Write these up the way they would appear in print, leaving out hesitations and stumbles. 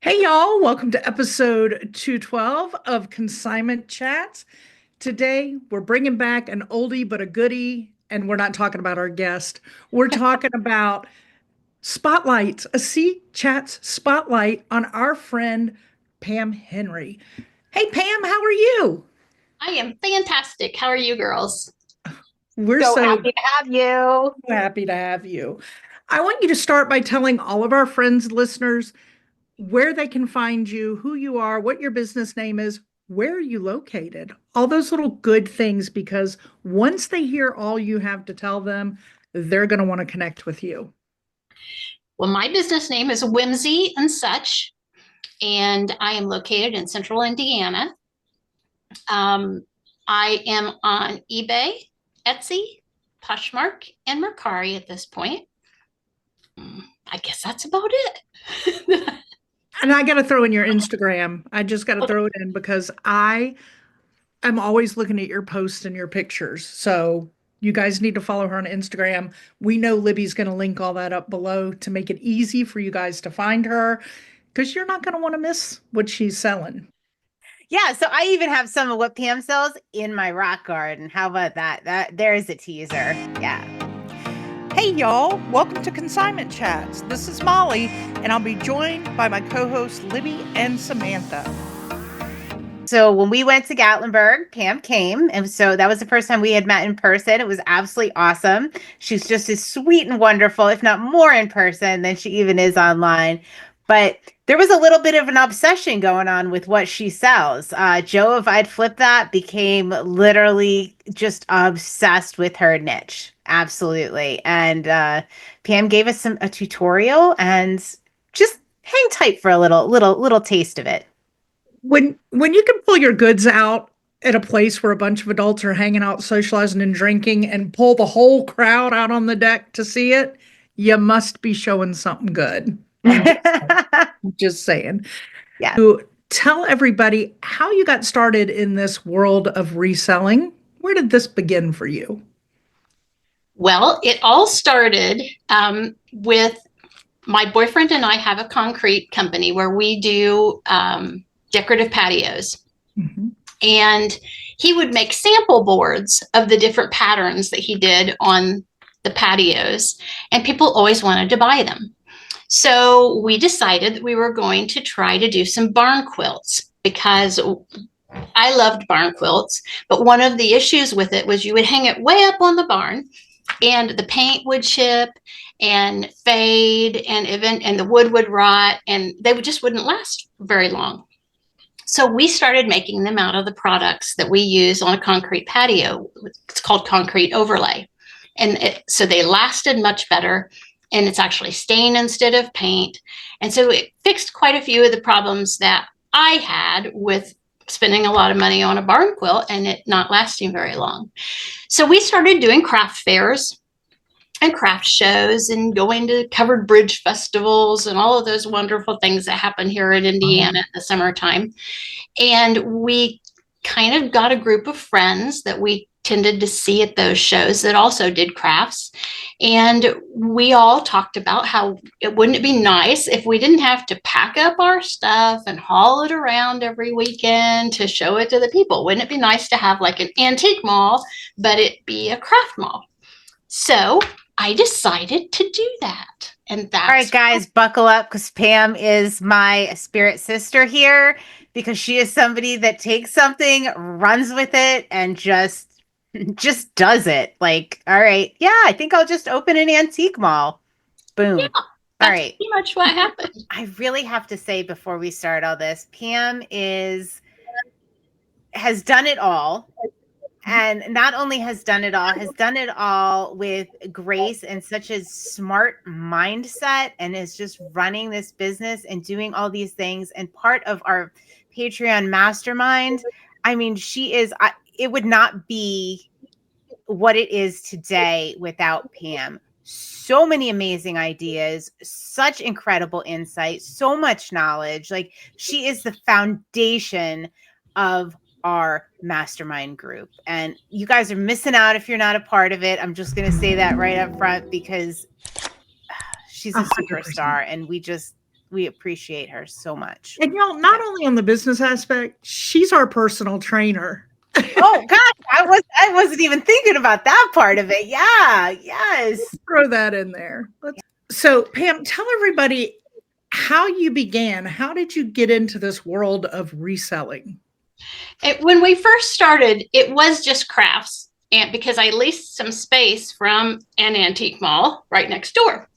Hey y'all, welcome to episode 212 of Consignment Chats. Today we're bringing back an oldie but a goodie, and we're not talking about our guest. We're talking about spotlights, a C Chats spotlight on our friend Pam Henry. Hey Pam, how are you? I am fantastic. How are you girls? We're So so happy to have you. happy to have you. I want you to start by telling all of our friends, listeners, where they can find you, who you are, what your business name is, where are you located, all those little good things, because once they hear all you have to tell them, they're going to want to connect with you. Well, my business name is Whimsy and Such, and I am located in central Indiana. I am on eBay, Etsy, Poshmark, and Mercari at this point. I guess that's about it. And I got to throw in your Instagram. I just got to throw it in because I am always looking at your posts and your pictures. So you guys need to follow her on Instagram. We know Libby's going to link all that up below to make it easy for you guys to find her because you're not going to want to miss what she's selling. Yeah, so I even have some of what Pam sells in my rock garden. How about that? There's a teaser. Yeah. Hey y'all, welcome to Consignment Chats. This is Molly, and I'll be joined by my co-hosts Libby and Samantha. So when we went to Gatlinburg, Pam came, and so that was the first time we had met in person. It was absolutely awesome. She's just as sweet and wonderful, if not more in person than she even is online. But there was a little bit of an obsession going on with what she sells. Joe, if I'd flipped that, became literally just obsessed with her niche. Absolutely. And Pam gave us a tutorial and just hang tight for a little taste of it. When you can pull your goods out at a place where a bunch of adults are hanging out, socializing and drinking, and pull the whole crowd out on the deck to see it, you must be showing something good. I'm just saying. Yeah. To tell everybody how you got started in this world of reselling. Where did this begin for you? Well, it all started with my boyfriend and I have a concrete company where we do decorative patios. Mhm. And he would make sample boards of the different patterns that he did on the patios, and people always wanted to buy them. So we decided that we were going to try to do some barn quilts because I loved barn quilts, but one of the issues with it was you would hang it way up on the barn and the paint would chip and fade and the wood would rot and just wouldn't last very long. So we started making them out of the products that we use on a concrete patio. It's called concrete overlay. So they lasted much better, and it's actually stain instead of paint. And so it fixed quite a few of the problems that I had with spending a lot of money on a barn quilt and it not lasting very long. So we started doing craft fairs and craft shows and going to covered bridge festivals and all of those wonderful things that happen here in Indiana in the summertime. And we kind of got a group of friends that we tended to see at those shows that also did crafts. And we all talked about how wouldn't it be nice if we didn't have to pack up our stuff and haul it around every weekend to show it to the people? Wouldn't it be nice to have like an antique mall, but it be a craft mall? So I decided to do that. And All right, that's guys, buckle up because Pam is my spirit sister here because she is somebody that takes something, runs with it, and just does it. Like, all right, yeah, I think I'll just open an antique mall. yeah, Boom. All that's right. pretty much what happened. I really have to say before we start all this, Pam has done it all. And not only has done it all with grace and such a smart mindset, and is just running this business and doing all these things. And part of our Patreon mastermind, I mean, it would not be what it is today without Pam. So many amazing ideas, such incredible insight, so much knowledge. Like, she is the foundation of our mastermind group. And you guys are missing out if you're not a part of it. I'm just going to say that right up front because she's a 100%. superstar and we appreciate her so much. And not only on the business aspect, she's our personal trainer. Oh gosh, I wasn't even thinking about that part of it. Yeah, yes. Let's throw that in there. So Pam, tell everybody how you began. How did you get into this world of reselling? When we first started, it was just crafts, and because I leased some space from an antique mall right next door,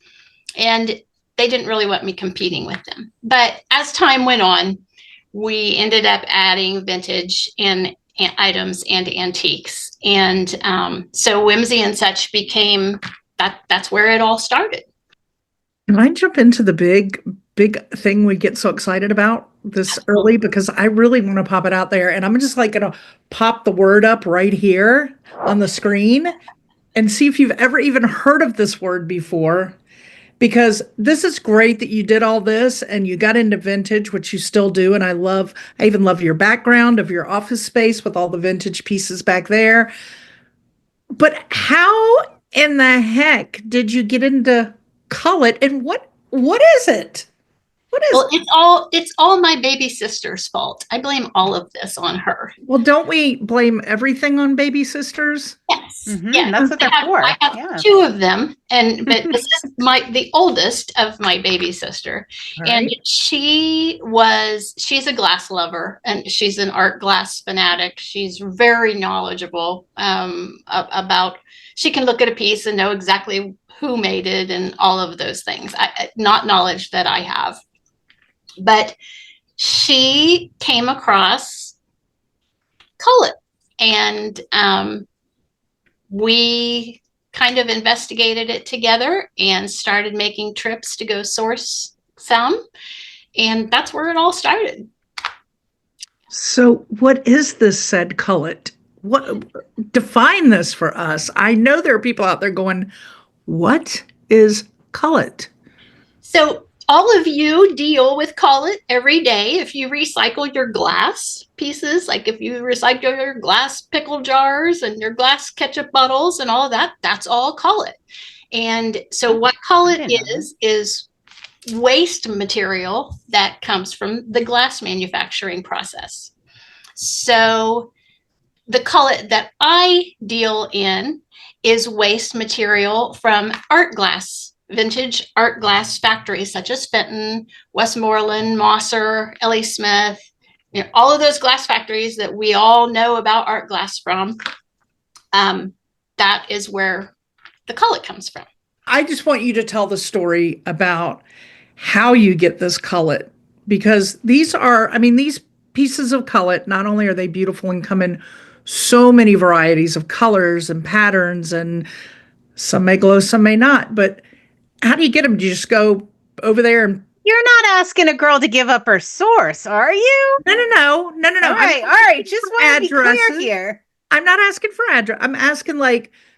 and they didn't really want me competing with them. But as time went on, we ended up adding vintage and items and antiques, and so Whimsy and such became that's where it all started. Can I jump into the big thing we get so excited about this early? Because I really want to pop it out there, and I'm just like going to pop the word up right here on the screen and see if you've ever even heard of this word before. Because this is great that you did all this and you got into vintage, which you still do. And I even love your background of your office space with all the vintage pieces back there. But how in the heck did you get into Cullet, and what is it? Well, it's all my baby sister's fault. I blame all of this on her. Well, don't we blame everything on baby sisters? Yes, That's what they're for. I have two of them, but this is the oldest of my baby sister, and she's a glass lover, and she's an art glass fanatic. She's very knowledgeable about. She can look at a piece and know exactly who made it and all of those things. Not knowledge that I have. But she came across Cullet, and we kind of investigated it together and started making trips to go source some. And that's where it all started. So what is this said Cullet? Define this for us. I know there are people out there going, what is Cullet? So all of you deal with Cullet every day. If you recycle your glass pieces, like if you recycle your glass pickle jars and your glass ketchup bottles and all of that, that's all Cullet. And so what Cullet is waste material that comes from the glass manufacturing process. So the Cullet that I deal in is waste material from art glass, vintage art glass factories such as Fenton, Westmoreland, Mosser, L.E. Smith, all of those glass factories that we all know about art glass from. That is where the Cullet comes from. I just want you to tell the story about how you get this Cullet, because these pieces of Cullet, not only are they beautiful and come in so many varieties of colors and patterns, and some may glow, some may not, but how do you get them? Do you just go over there and... You're not asking a girl to give up her source, are you? No. All right. Just want to be clear here. I'm not asking for address. I'm asking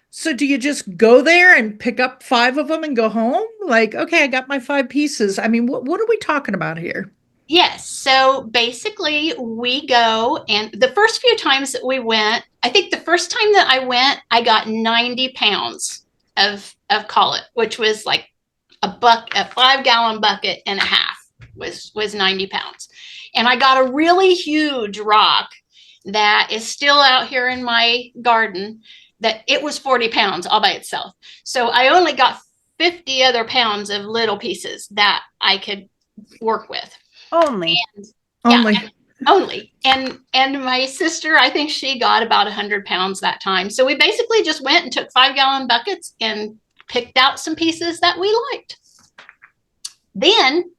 so do you just go there and pick up 5 of them and go home? Like, okay, I got my 5 pieces. I mean, what are we talking about here? Yes. So basically we go, and the first few times that we went, I think the first time that I went, I got 90 pounds of Cullet, which was like a 5-gallon bucket and a half was 90 pounds. And I got a really huge rock that is still out here in my garden that it was 40 pounds all by itself. So I only got 50 other pounds of little pieces that I could work with. Only. And my sister, I think she got about 100 pounds that time. So we basically just went and took 5-gallon buckets and picked out some pieces that we liked. Then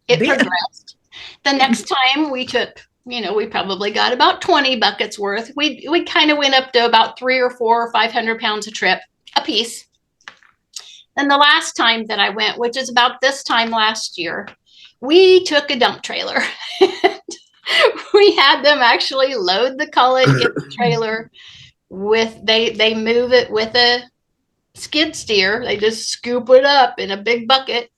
it progressed. The next time we took, we probably got about 20 buckets worth. We kind of went up to about 300 or 400 or 500 pounds a trip a piece. Then the last time that I went, which is about this time last year, we took a dump trailer. We had them actually load the Cullet in the trailer they move it with a skid steer. They just scoop it up in a big bucket,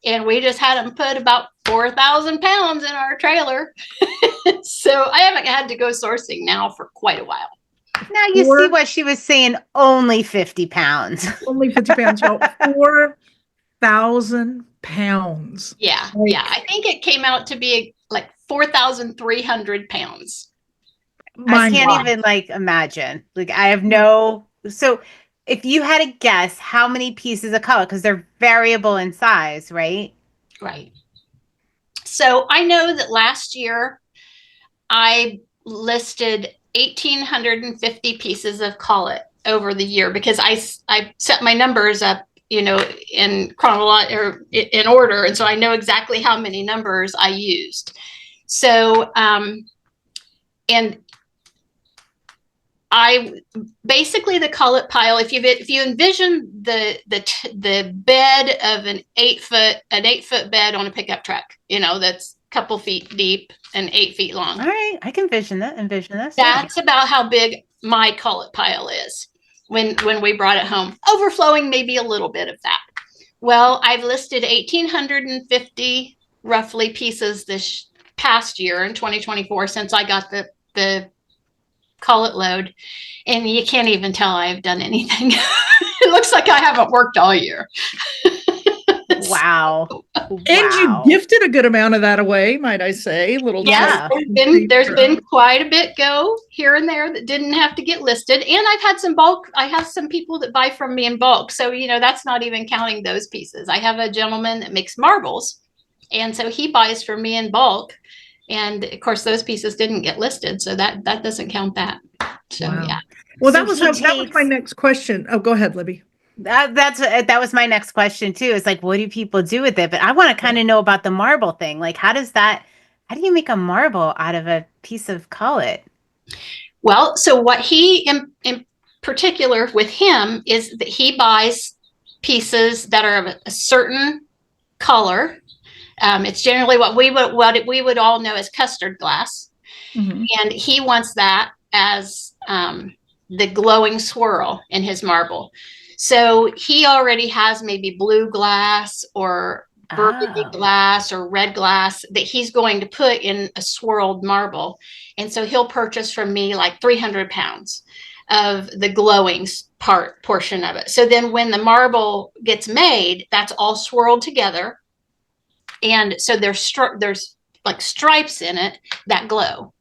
and we just had them put about 4,000 pounds in our trailer. So I haven't had to go sourcing now for quite a while. Now you see what she was saying, only 50 pounds. Only 50 pounds. So 4,000 pounds. Yeah. Like, Yeah. I think it came out to be like 4,300 pounds. I mind can't blowing. even like imagine. Like I have no. So if you had to guess how many pieces of color, because they're variable in size, right? Right. So I know that last year I listed 1,850 pieces of Cullet over the year because I set my numbers up, in or in order, and so I know exactly how many numbers I used. So, and I basically the Cullet pile. If you envision the bed of an 8-foot bed on a pickup truck, that's a couple feet deep and 8 feet long. All right, I can envision this. That's about how big my Cullet pile is when we brought it home. Overflowing maybe a little bit of that. Well, I've listed 1,850 roughly pieces this past year in 2024 since I got the Cullet load, and you can't even tell I've done anything. It looks like I haven't worked all year. Wow. And you gifted a good amount of that away, might I say? Yeah. There's been quite a bit go here and there that didn't have to get listed. And I've had some bulk. I have some people that buy from me in bulk. So, that's not even counting those pieces. I have a gentleman that makes marbles. And so he buys from me in bulk. And of course, those pieces didn't get listed. So that doesn't count that. So, wow. yeah. Well, So that was my next question. Oh, go ahead, Libby. That was my next question too. It's like, what do people do with it? But I want to kind of know about the marble thing. Like, how do you make a marble out of a piece of Cullet? Well, so what he in particular with him is that he buys pieces that are of a certain color. It's generally what we would all know as custard glass, and he wants that as the glowing swirl in his marble. So he already has maybe blue glass or burgundy glass or red glass that he's going to put in a swirled marble. And so he'll purchase from me like 300 pounds of the glowing portion of it. So then when the marble gets made, that's all swirled together. And so there's like stripes in it that glow.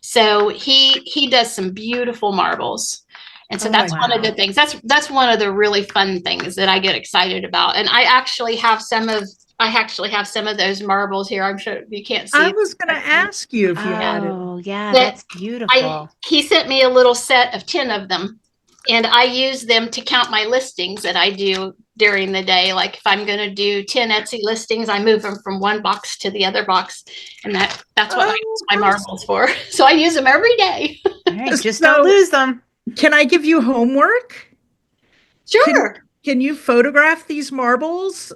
So he does some beautiful marbles. And so that's one of the things. That's one of the really fun things that I get excited about. And I actually have some of those marbles here. I'm sure you can't see. I was going to ask you if you had it. Oh, yeah, that's beautiful. He sent me a little set of 10 of them, and I use them to count my listings that I do during the day. Like if I'm going to do 10 Etsy listings, I move them from one box to the other box, and that's what I use my marbles for. So I use them every day. All right, just don't lose them. Can I give you homework? Sure. Can you photograph these marbles?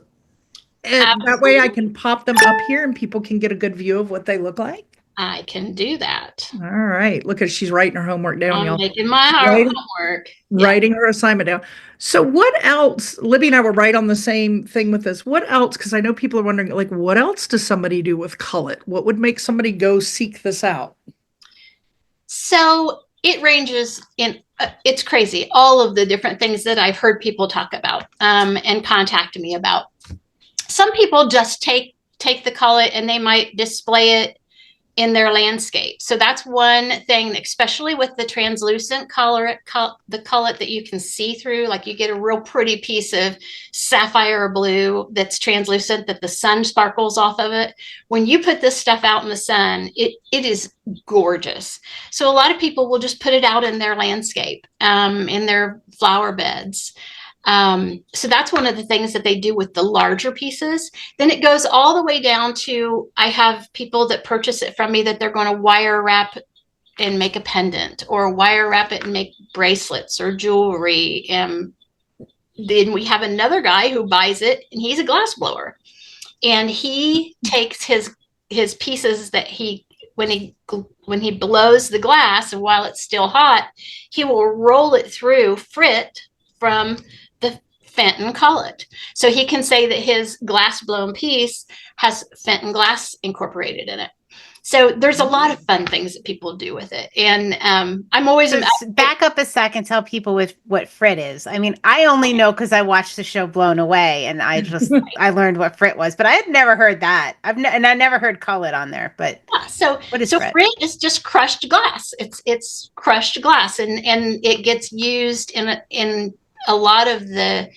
And that way I can pop them up here and people can get a good view of what they look like? I can do that. All right. Look, she's writing her homework down, y'all. I'm making my homework. Writing her assignment down. So what else? Libby and I were right on the same thing with this. What else? Because I know people are wondering, like, what else does somebody do with Cullet? What would make somebody go seek this out? So it ranges in, it's crazy, all of the different things that I've heard people talk about and contact me about. Some people just take the Cullet and they might display it in their landscape. So that's one thing, especially with the translucent color, the Cullet that you can see through, like you get a real pretty piece of sapphire blue that's translucent that the sun sparkles off of it. When you put this stuff out in the sun, it is gorgeous. So a lot of people will just put it out in their landscape, in their flower beds. So that's one of the things that they do with the larger pieces. Then it goes all the way down to, I have people that purchase it from me that they're going to wire wrap and make a pendant, or wire wrap it and make bracelets or jewelry. And then we have another guy who buys it, and he's a glass blower, and he takes his pieces that when he blows the glass, and while it's still hot, he will roll it through frit from the Fenton Cullet. So he can say that his glass blown piece has Fenton glass incorporated in it. So there's a lot of fun things that people do with it. And I'm always back up a second, tell people what frit is. I mean, I only know because I watched the show Blown Away, and I learned what frit was, but I had never heard that. And I never heard Cullet on there. But so what is frit is just crushed glass. It's crushed glass, and it gets used in a lot of the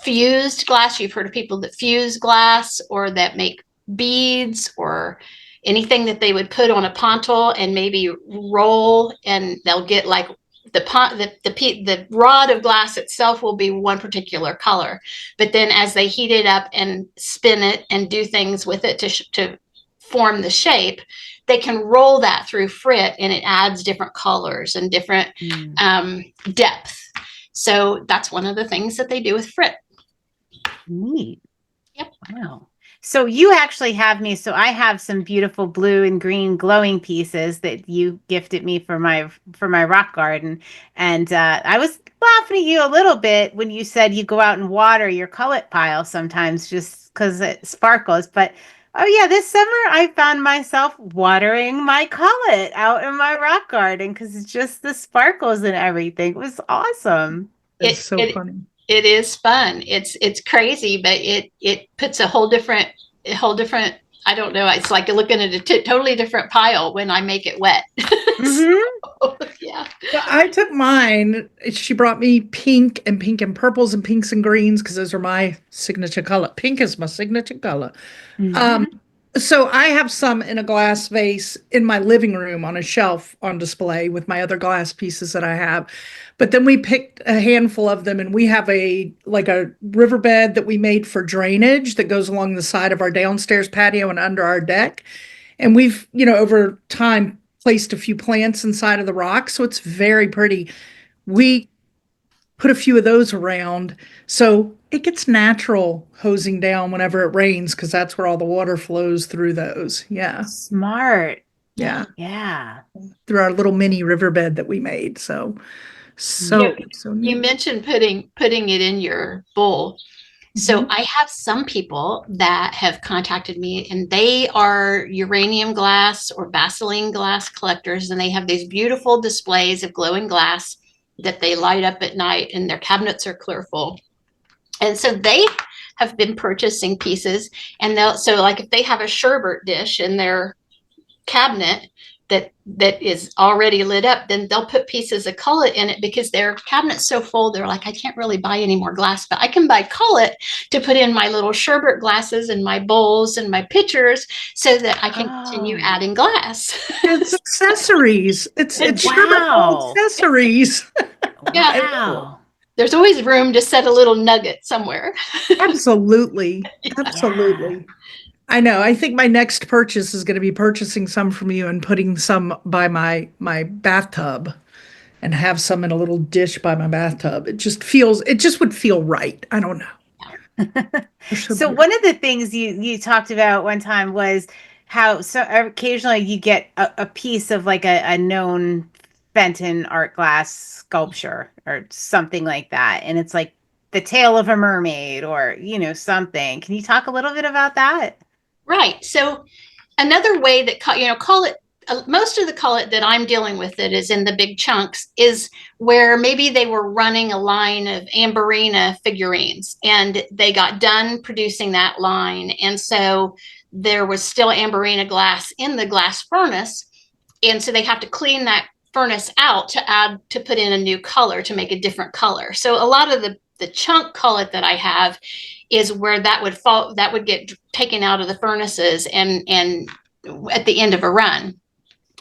fused glass. You've heard of people that fuse glass or that make beads or anything that they would put on a pontal and maybe roll, and they'll get like the rod of glass itself will be one particular color, but then as they heat it up and spin it and do things with it to form the shape, they can roll that through frit, and it adds different colors and different depth. So that's one of the things that they do with frit. Neat. Yep. Wow. So you actually have me. So I have some beautiful blue and green glowing pieces that you gifted me for my rock garden, and I was laughing at you a little bit when you said you go out and water your cullet pile sometimes just because it sparkles. But oh yeah, this summer I found myself watering my cullet out in my rock garden because it's just the sparkles and everything. It was awesome. It's so funny. It is fun. It's crazy, but it puts a whole different, I don't know. It's like looking at a totally different pile when I make it wet. So, yeah. Well, I took mine. She brought me pink and purples and pinks and greens because those are my signature color. Pink is my signature color. So I have some in a glass vase in my living room on a shelf on display with my other glass pieces that I have. But then we picked a handful of them, and we have a riverbed that we made for drainage that goes along the side of our downstairs patio and under our deck. And we've, over time placed a few plants inside of the rock. So it's very pretty. We put a few of those around. So it gets natural hosing down whenever it rains because that's where all the water flows through those. Yeah. Smart. Yeah. Yeah. Through our little mini riverbed that we made. So neat. You mentioned putting it in your bowl. So I have some people that have contacted me, and they are uranium glass or Vaseline glass collectors, and they have these beautiful displays of glowing glass that they light up at night, and their cabinets are clear full. And so they have been purchasing pieces, and so like if they have a sherbet dish in their cabinet that is already lit up, then they'll put pieces of cullet in it because their cabinet's so full. They're like, I can't really buy any more glass, but I can buy cullet to put in my little sherbet glasses and my bowls and my pitchers so that I can continue adding glass. It's accessories. It's wow. sherbet accessories. Yeah. Wow. There's always room to set a little nugget somewhere. Absolutely. Absolutely. Yeah. I know. I think my next purchase is going to be purchasing some from you and putting some by my bathtub and have some in a little dish by my bathtub. It just would feel right. I don't know. So one of the things you talked about one time was how occasionally you get a piece of like a known Fenton art glass sculpture or something like that. And it's like the tail of a mermaid or, something. Can you talk a little bit about that? Right. So another way that, cullet, most of the cullet that I'm dealing with that is in the big chunks is where maybe they were running a line of Amberina figurines and they got done producing that line. And so there was still Amberina glass in the glass furnace. And so they have to clean that furnace out to put in a new color, to make a different color. So a lot of the chunk cullet that I have is where that would get taken out of the furnaces and at the end of a run.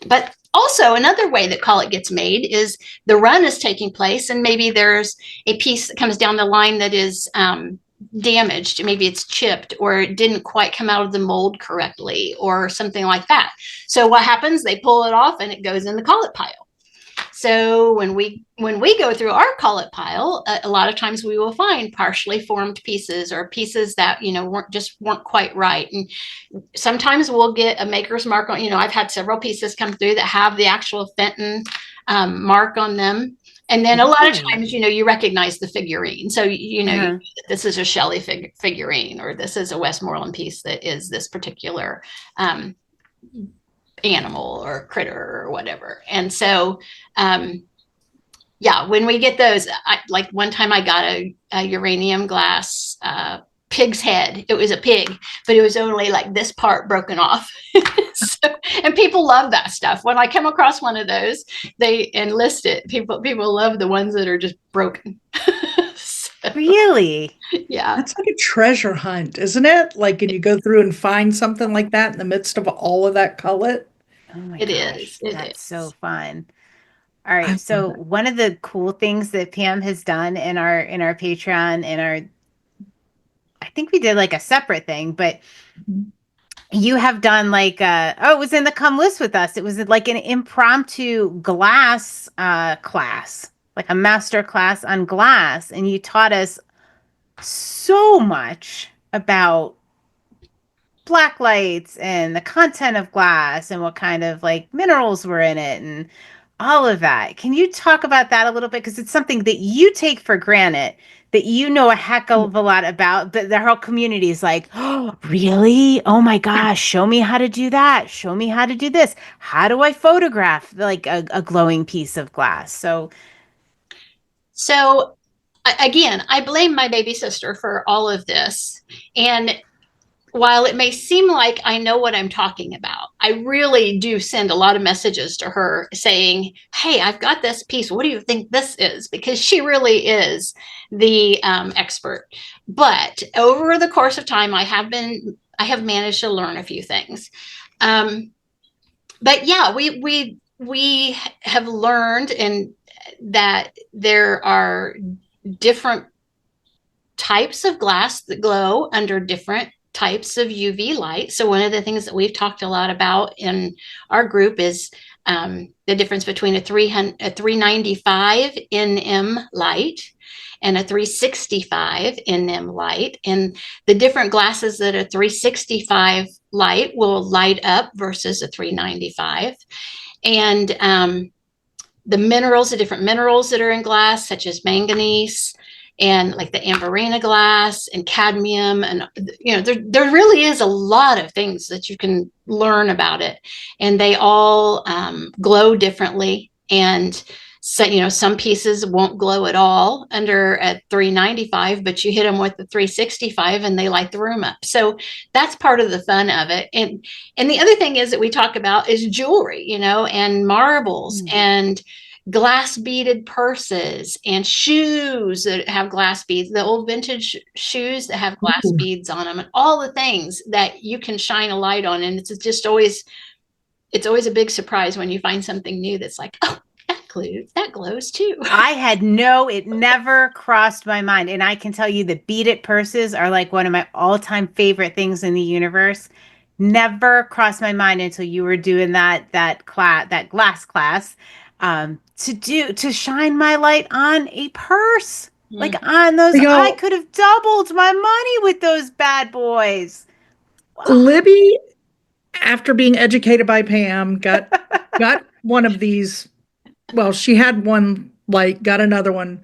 But also another way that cullet gets made is the run is taking place and maybe there's a piece that comes down the line that is damaged. Maybe it's chipped or it didn't quite come out of the mold correctly or something like that. So what happens? They pull it off and it goes in the cullet pile. So when we go through our cullet pile, a lot of times we will find partially formed pieces or pieces that, weren't quite right. And sometimes we'll get a maker's mark on, I've had several pieces come through that have the actual Fenton mark on them. And then a lot of Really? times, you recognize the figurine. So, Uh-huh. this is a Shelley figurine, or this is a Westmoreland piece that is this particular animal or critter or whatever. And so, yeah, when we get those, like one time I got a uranium glass pig's head. It was a pig, but it was only like this part broken off. So, and people love that stuff. When I come across one of those, they enlist it. People love the ones that are just broken. So, Really? yeah, That's like a treasure hunt, isn't it? Like, and you go through and find something like that in the midst of all of that cullet. Oh my it is. gosh, It that's so is. fun. All I right. love So it. one of the cool things that Pam has done in our Patreon, in our, I think we did like a separate thing, but you have done like it was in the Come List with Us. It was like an impromptu glass class, like a master class on glass, and you taught us so much about black lights and the content of glass and what kind of like minerals were in it and all of that. Can you talk about that a little bit? Because it's something that you take for granted, that you know a heck of a lot about, but the whole community is like, oh, really? Oh my gosh, show me how to do that. Show me how to do this. How do I photograph like a glowing piece of glass? So again, I blame my baby sister for all of this. And while it may seem like I know what I'm talking about, I really do send a lot of messages to her saying, hey, I've got this piece. What do you think this is? Because she really is the expert. But over the course of time, I have managed to learn a few things. But yeah, we have learned that there are different types of glass that glow under different types of UV light. So one of the things that we've talked a lot about in our group is the difference between a 395 NM light and a 365 NM light. And the different glasses that a 365 light will light up versus a 395. And the different minerals that are in glass, such as manganese, and like the amberina glass and cadmium, and there really is a lot of things that you can learn about it, and they all glow differently. And so some pieces won't glow at all under a 395, but you hit them with the 365 and they light the room up. So that's part of the fun of it. And the other thing is that we talk about is jewelry, and marbles and glass beaded purses and shoes that have glass beads, the old vintage shoes that have glass Ooh. beads on them, and all the things that you can shine a light on. And it's always a big surprise when you find something new that's like, oh, that glows too. It never crossed my mind. And I can tell you the beaded purses are like one of my all-time favorite things in the universe. Never crossed my mind until you were doing that glass class, to shine my light on a purse. Like Mm-hmm. on those, I Y'all, could have doubled my money with those bad boys. Wow. Libby, after being educated by Pam, got one of these. Well, she had one, like, got another one,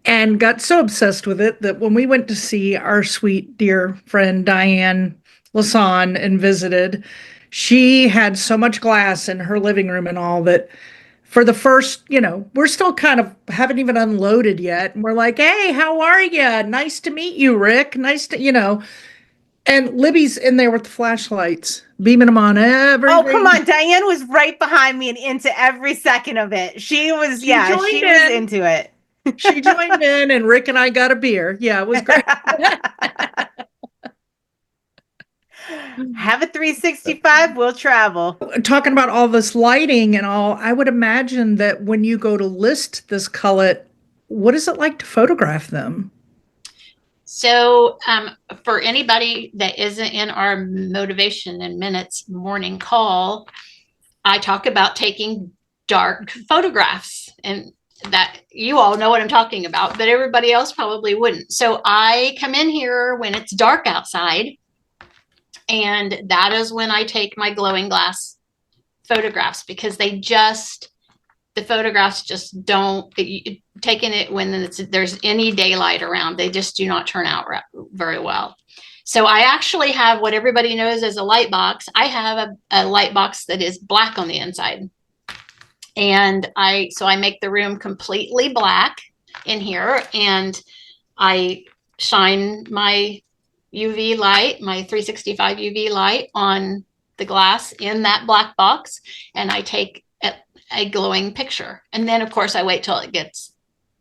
and got so obsessed with it that when we went to see our sweet dear friend Diane Lasan and visited, she had so much glass in her living room and all that for the first, we're still kind of haven't even unloaded yet. And we're like, hey, how are you? Nice to meet you, Rick. Nice to, and Libby's in there with the flashlights, beaming them on Oh, come everything. on. Diane was right behind me and into every second of it. She was, She yeah, joined she was in. into it. She joined in, and Rick and I got a beer. Yeah, it was great. Have a 365, we'll travel. Talking about all this lighting and all, I would imagine that when you go to list this cullet, what is it like to photograph them? So, for anybody that isn't in our Motivation in Minutes morning call, I talk about taking dark photographs, and that you all know what I'm talking about, but everybody else probably wouldn't. So I come in here when it's dark outside, and that is when I take my glowing glass photographs, because they just the photographs just don't, taking it when there's any daylight around, they just do not turn out very well. So I actually have what everybody knows as a light box. I have a light box that is black on the inside. And so I make the room completely black in here, and I shine my UV light, my 365 UV light on the glass in that black box, and I take a glowing picture. And then of course I wait till it gets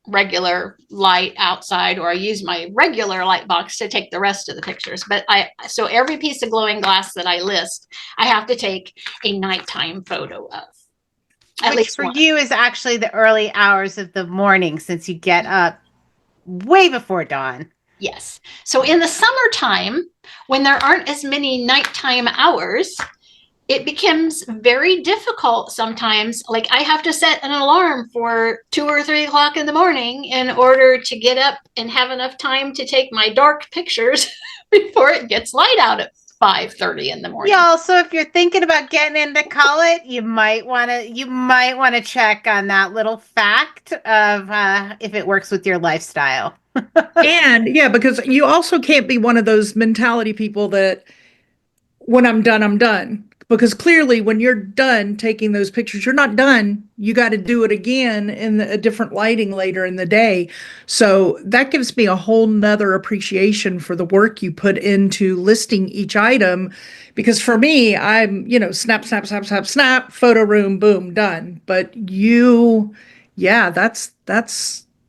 regular light outside, or I use my regular light box to take the rest of the pictures. But so every piece of glowing glass that I list, I have to take a nighttime photo of. Which for you is actually the early hours of the morning, since you get up way before dawn. Yes. So in the summertime, when there aren't as many nighttime hours, it becomes very difficult sometimes. Like I have to set an alarm for 2 or 3 o'clock in the morning in order to get up and have enough time to take my dark pictures before it gets light out at 5:30 in the morning. Yeah. So if you're thinking about getting into Cullet, you might want to check on that little fact of if it works with your lifestyle. And yeah, because you also can't be one of those mentality people that when I'm done, I'm done. Because clearly when you're done taking those pictures, you're not done. You got to do it again in a different lighting later in the day. So that gives me a whole nother appreciation for the work you put into listing each item. Because for me, I'm, snap, snap, snap, snap, snap, photo room, boom, done. But yeah, that's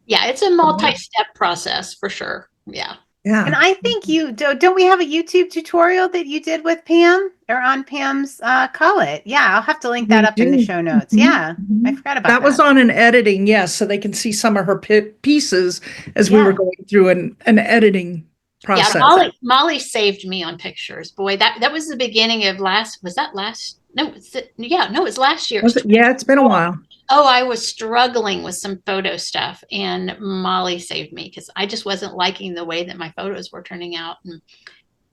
yeah, it's a multi-step process for sure. Yeah. Yeah. And I think don't we have a YouTube tutorial that you did with Pam or on Pam's Cullet? Yeah, I'll have to link that up in the show notes. Mm-hmm. Yeah, I forgot about that. That was on an editing, yes, so they can see some of her pieces as we were going through an editing process. Yeah, Molly saved me on pictures. Boy, that was the beginning of last year. Was it? Yeah, it's been a while. Oh, I was struggling with some photo stuff, and Molly saved me because I just wasn't liking the way that my photos were turning out. And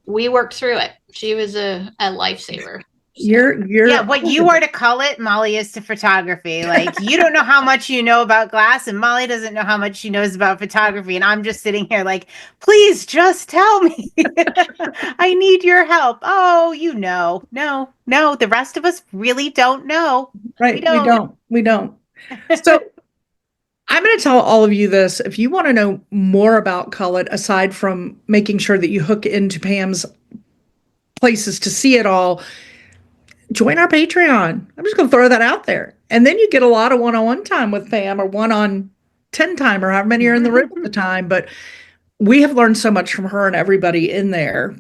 we worked through it. She was a lifesaver. Yeah, what you are to Cullet, Molly is to photography. Like, you don't know how much you know about glass, and Molly doesn't know how much she knows about photography. And I'm just sitting here like, please just tell me. I need your help. Oh, no, the rest of us really don't know. Right, we don't. So I'm going to tell all of you this. If you want to know more about Cullet, aside from making sure that you hook into Pam's places to see it all, join our Patreon. I'm just going to throw that out there. And then you get a lot of one-on-one time with Pam, or 1-on-10 time, or however many are in the room at the time. But we have learned so much from her and everybody in there.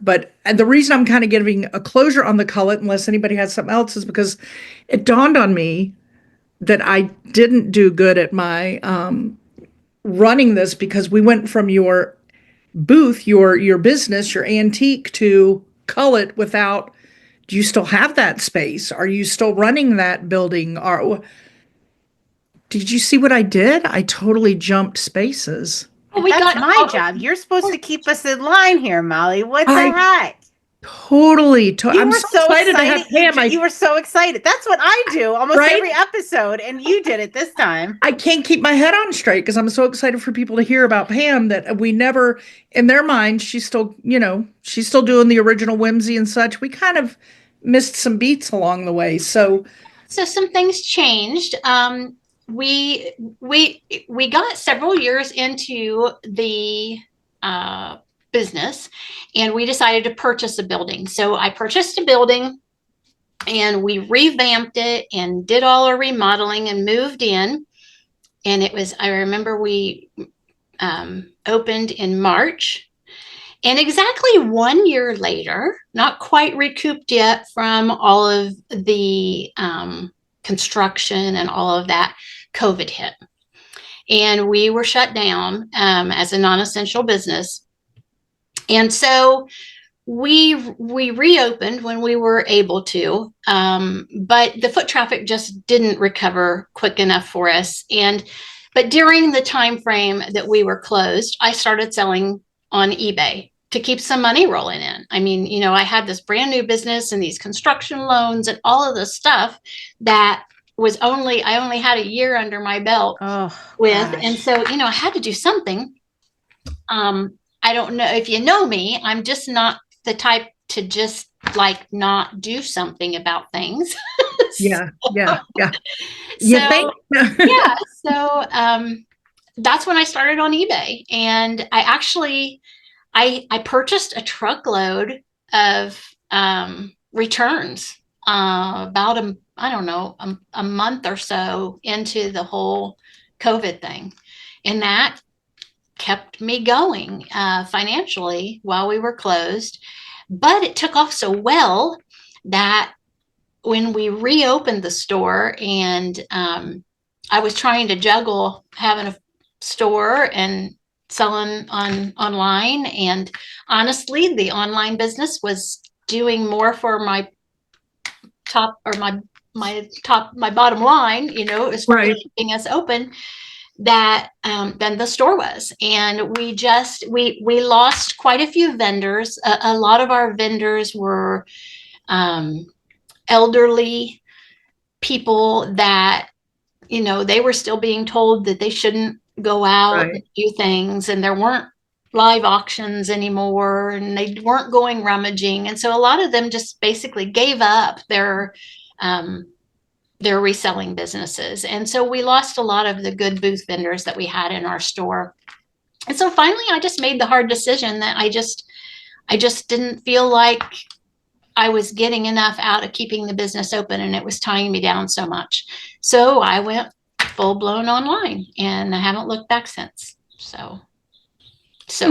And the reason I'm kind of giving a closure on the Cullet, unless anybody has something else, is because it dawned on me that I didn't do good at my running this, because we went from your booth, your business, your antique, to Cullet without. Do you still have that space? Are you still running that building? Or did you see what I did? I totally jumped spaces. Oh, that's my job. You're supposed to keep us in line here, Molly. What the heck? Totally. I'm so excited to have Pam. You were so excited. That's what I do almost every episode, and you did it this time. I can't keep my head on straight because I'm so excited for people to hear about Pam that we never, in their mind, she's still doing the original Whimsy and such. We kind of missed some beats along the way. So some things changed. We got several years into the business, and we decided to purchase a building. So I purchased a building, and we revamped it and did all our remodeling and moved in. And I remember we opened in March. And exactly 1 year later, not quite recouped yet from all of the construction and all of that, COVID hit. And we were shut down as a non-essential business. And so we reopened when we were able to, but the foot traffic just didn't recover quick enough for us. But during the time frame that we were closed, I started selling on eBay to keep some money rolling in. I mean, I had this brand new business and these construction loans and all of this stuff that I only had a year under my belt with, and so, I had to do something. I don't know if you know me, I'm just not the type to just like not do something about things. Yeah. Yeah. Yeah. So, yeah. So, that's when I started on eBay, and I purchased a truckload of returns about I don't know, a month or so into the whole COVID thing. And that kept me going financially while we were closed. But it took off so well that when we reopened the store, and I was trying to juggle having a store and selling online, and honestly, the online business was doing more for my top, or my bottom line, as far as keeping us open, that than the store was. And we lost quite a few vendors. A lot of our vendors were elderly people that, they were still being told that they shouldn't go out and do things, and there weren't live auctions anymore, and they weren't going rummaging. And so a lot of them just basically gave up their reselling businesses. And so we lost a lot of the good booth vendors that we had in our store. And so finally I just made the hard decision that I just didn't feel like I was getting enough out of keeping the business open, and it was tying me down so much. So I went full blown online, and I haven't looked back since. So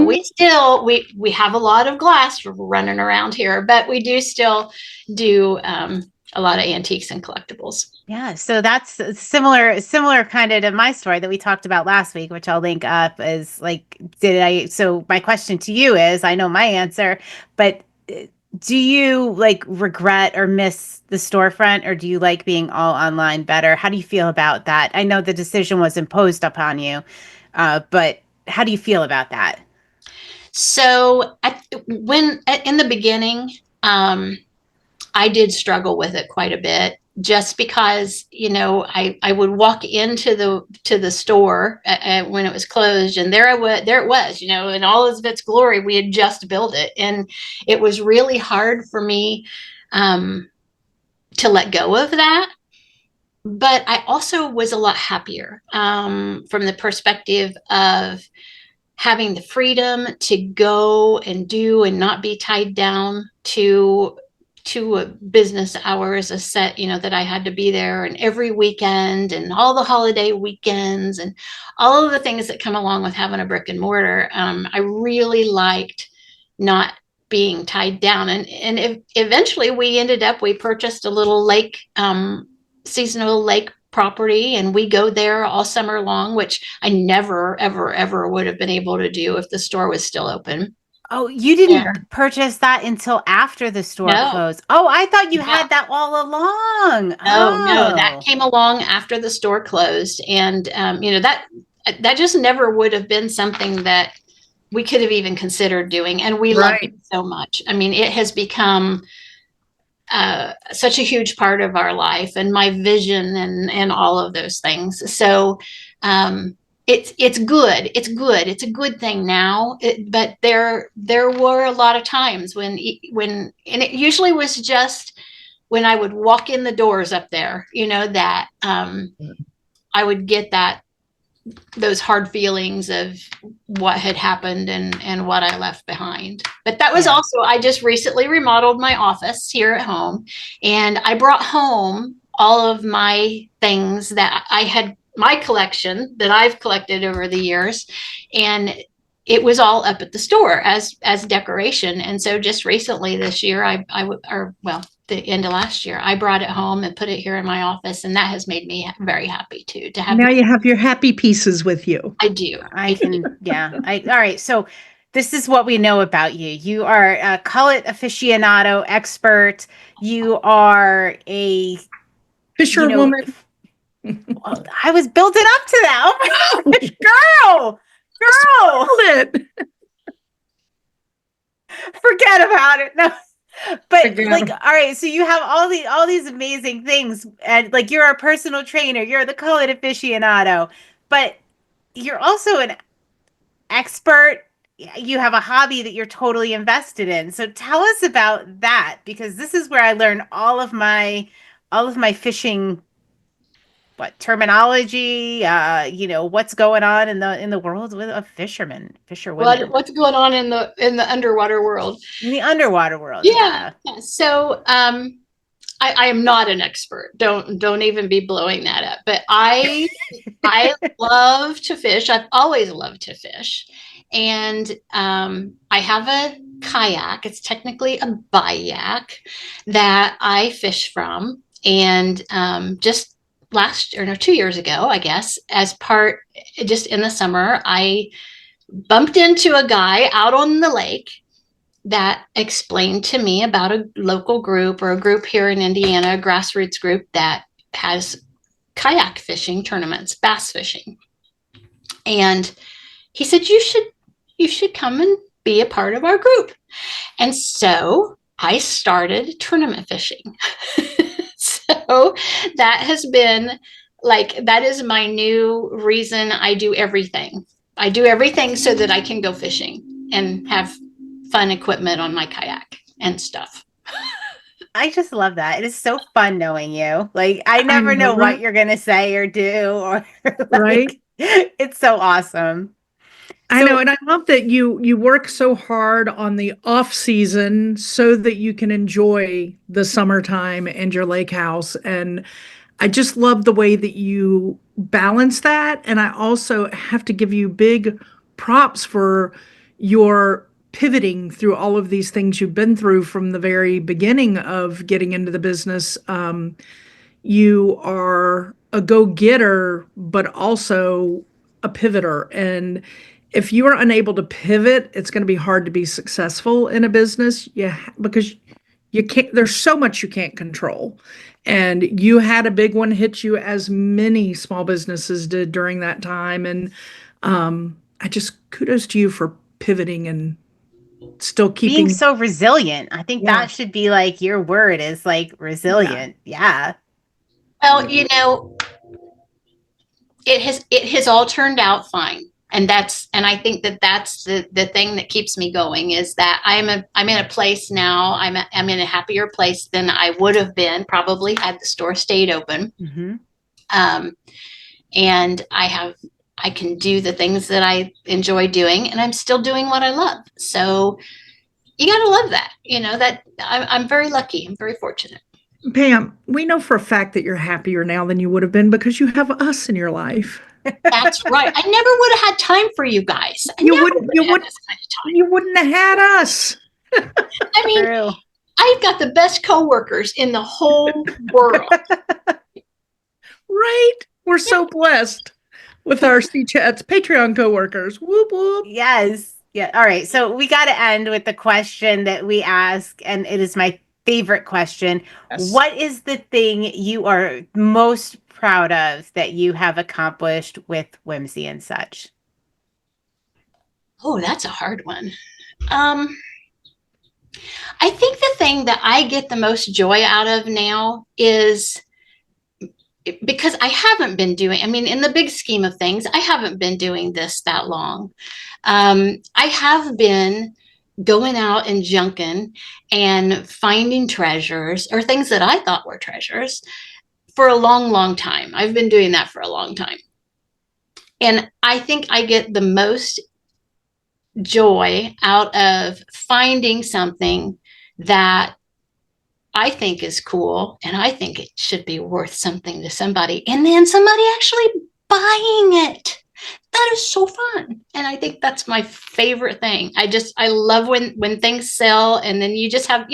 we still, we have a lot of glass running around here, but we do still do a lot of antiques and collectibles. Yeah, so that's similar kind of to my story that we talked about last week, which I'll link up. Is like, so my question to you is, I know my answer, but do you like regret or miss the storefront, or do you like being all online better? How do you feel about that? I know the decision was imposed upon you, but how do you feel about that? So in the beginning, I did struggle with it quite a bit, just because, I would walk into the store when it was closed, and there it was, in all of its glory. We had just built it, and it was really hard for me to let go of that. But I also was a lot happier from the perspective of having the freedom to go and do and not be tied down to a business hours, a set, that I had to be there, and every weekend and all the holiday weekends and all of the things that come along with having a brick and mortar. I really liked not being tied down. And eventually we purchased a little lake, seasonal lake property, and we go there all summer long, which I never, ever, ever would have been able to do if the store was still open. Oh, you didn't purchase that until after the store closed. Oh, I thought you had that all along. No, that came along after the store closed. And, that just never would have been something that we could have even considered doing. And we love it so much. I mean, it has become such a huge part of our life, and my vision, and all of those things. So, it's good. It's a good thing now. But there were a lot of times when, and it usually was just when I would walk in the doors up there, that I would get those hard feelings of what had happened and what I left behind. But that was also, I just recently remodeled my office here at home, and I brought home all of my things that I had, my collection that I've collected over the years, and it was all up at the store as decoration. And so just recently this year, the end of last year, I brought it home and put it here in my office, and that has made me very happy too. To have now you have your happy pieces with you. I do. I can, yeah. All right. So this is what we know about you. You are a Cullet aficionado expert. You are a fisherwoman. I was building up to that. Oh my gosh, girl. It. Forget about it. No. But I got like, 'em. all right, so you have all these amazing things, and like you're a personal trainer, you're the Cullet aficionado, but you're also an expert. You have a hobby that you're totally invested in. So tell us about that, because this is where I learn all of my fishing, what terminology, what's going on in the world with a fisherman, fisherwomen, What's going on in the underwater world? in the underwater world. Yeah. Yeah. So I am not an expert. Don't even be blowing that up. But I love to fish. I've always loved to fish. And I have a kayak. It's technically a bayak that I fish from. And just last, or no, 2 years ago, I guess, just in the summer, I bumped into a guy out on the lake that explained to me about a local group, or a group here in Indiana, a grassroots group that has kayak fishing tournaments, bass fishing. And he said, you should come and be a part of our group. And so I started tournament fishing. So that has been that is my new reason I do everything. I do everything so that I can go fishing and have fun equipment on my kayak and stuff. I just love that. It is so fun knowing you. Like, I I never know, know what right? you're going to say or do, or Right? like, it's so awesome. I know, So, and I love that you work so hard on the off season so that you can enjoy the summertime and your lake house. And I just love the way that you balance that. And I also have to give you big props for your pivoting through all of these things you've been through from the very beginning of getting into the business. You are a go-getter, but also a pivoter. And if you are unable to pivot, it's going to be hard to be successful in a business. Yeah, because you can't, there's so much you can't control. And you had a big one hit you, as many small businesses did during that time. And I just kudos to you for pivoting and still being keeping, so resilient, I think yeah, that should be like your word, is like yeah, resilient. Yeah. Well, it has all turned out fine. And I think that that's the thing that keeps me going, is that I'm in a place now. I'm in a happier place than I would have been probably had the store stayed open. Hmm. Um, and I can do the things that I enjoy doing, and I'm still doing what I love. So you got to love that. That I'm very lucky. I'm very fortunate. Pam, we know for a fact that you're happier now than you would have been because you have us in your life. That's right. I never would have had time for you guys. I You never wouldn't, would you have had would, this kind of time. you wouldn't have had us, I mean, True. I've got the best coworkers in the whole world. right? We're so blessed with our C Chats Patreon coworkers. Whoop whoop. Yes. Yeah. All right. So we got to end with the question that we ask, and it is my favorite question. Yes. What is the thing you are most proud of that you have accomplished with Whimsy and such? Oh, that's a hard one. Um, I think the thing that I get the most joy out of now is because I haven't been doing, I mean, in the big scheme of things, I haven't been doing this that long. I have been going out and junking and finding treasures, or things that I thought were treasures, for a long, long time. I've been doing that for a long time. And I think I get the most joy out of finding something that I think is cool, and I think it should be worth something to somebody, and then somebody actually buying it. That is so fun. And I think that's my favorite thing. I love when things sell, and then you just have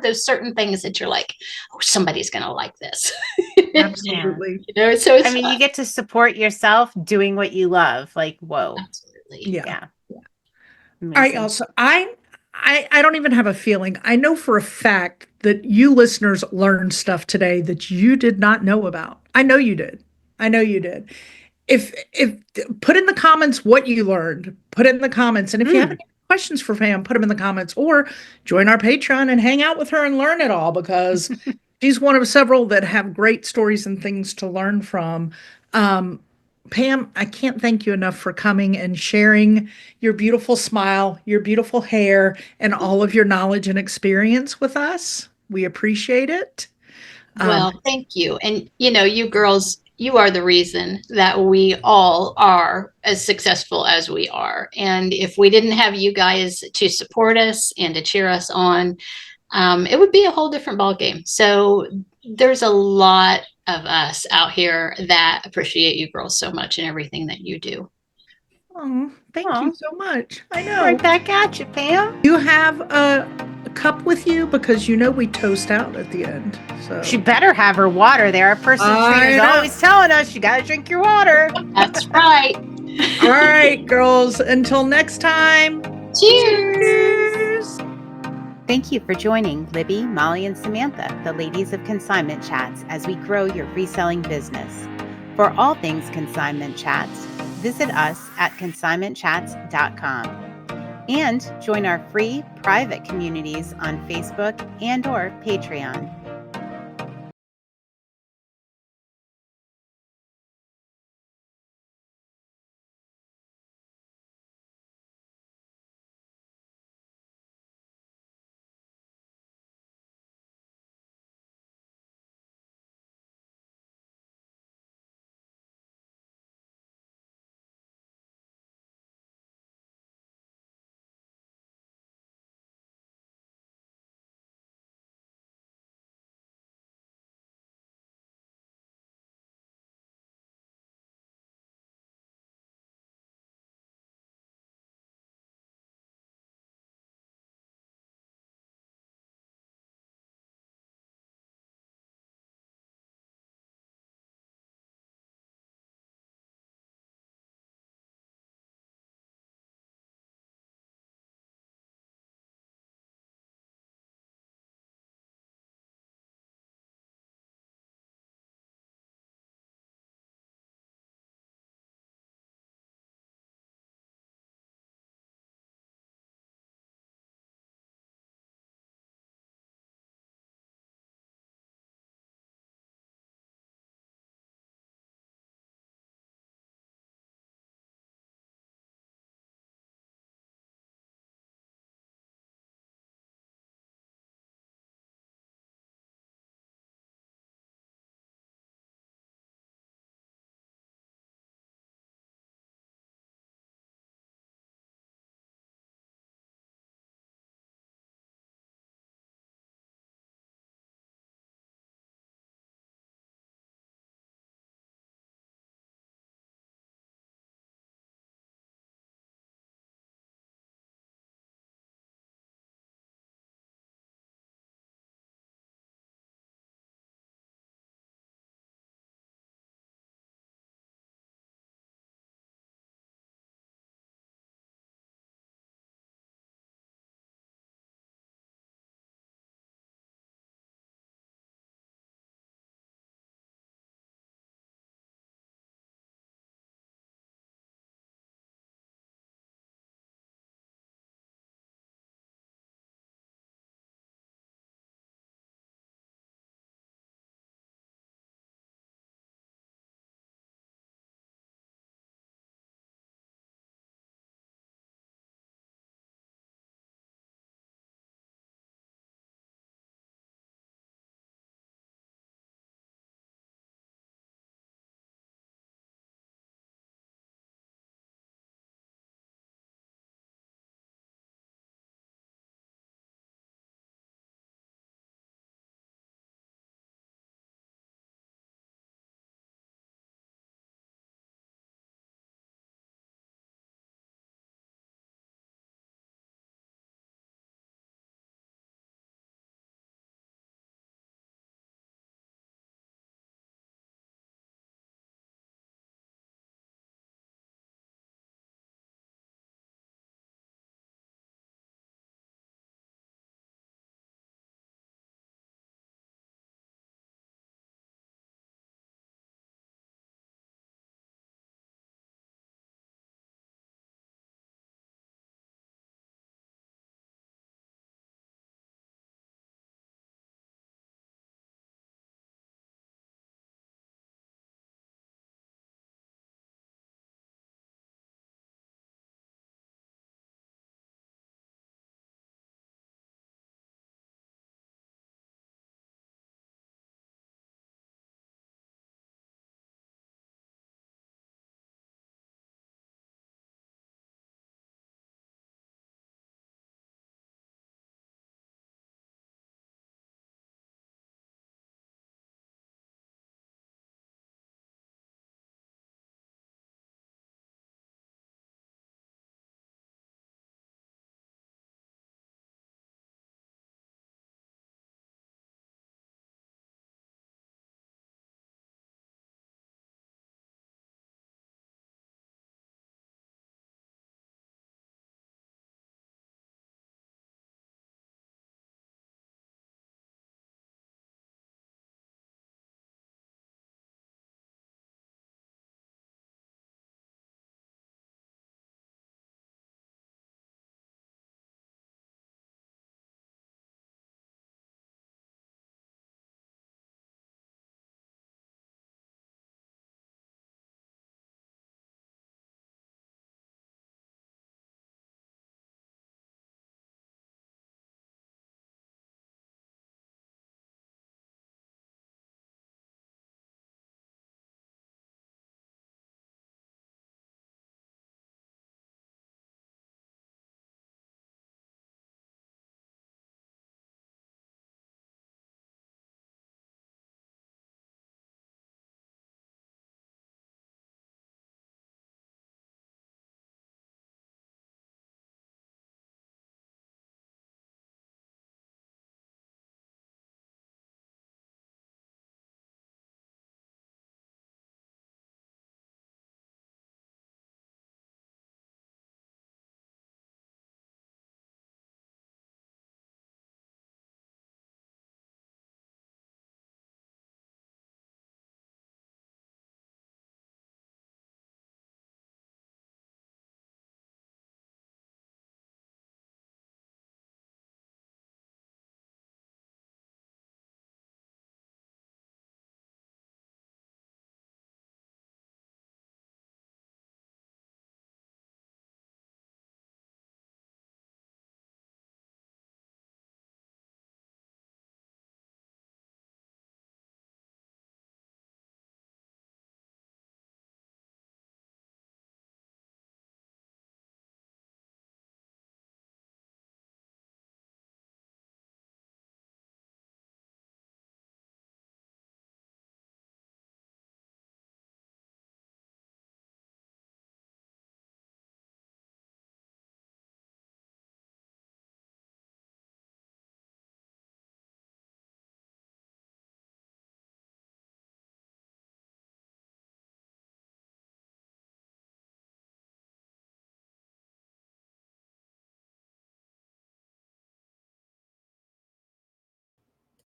those certain things that you're like, oh, somebody's going to like this. Yeah. Absolutely. So I it's mean, fun. you get to support yourself doing what you love. Like, whoa. Absolutely. Yeah. Yeah. I Amazing. also I don't even have a feeling. I know for a fact that you listeners learned stuff today that you did not know about. I know you did. I know you did. If put in the comments what you learned, put it in the comments. And if you have Mm. any questions for Pam, put them in the comments, or join our Patreon and hang out with her and learn it all, because she's one of several that have great stories and things to learn from. Pam, I can't thank you enough for coming and sharing your beautiful smile, your beautiful hair, and all of your knowledge and experience with us. We appreciate it. Well, thank you. And you girls, you are the reason that we all are as successful as we are. And if we didn't have you guys to support us and to cheer us on, it would be a whole different ballgame. So there's a lot of us out here that appreciate you girls so much and everything that you do. Oh, thank you so much. I know. Right back at you, Pam. You have a cup with you, because we toast out at the end. So She better have her water there. Our personal trainer's always telling us you got to drink your water. That's right. All right, girls. Until next time. Cheers. Thank you for joining Libby, Molly, and Samantha, the ladies of Consignment Chats, as we grow your reselling business. For all things Consignment Chats, visit us at consignmentchats.com and join our free private communities on Facebook and/or Patreon.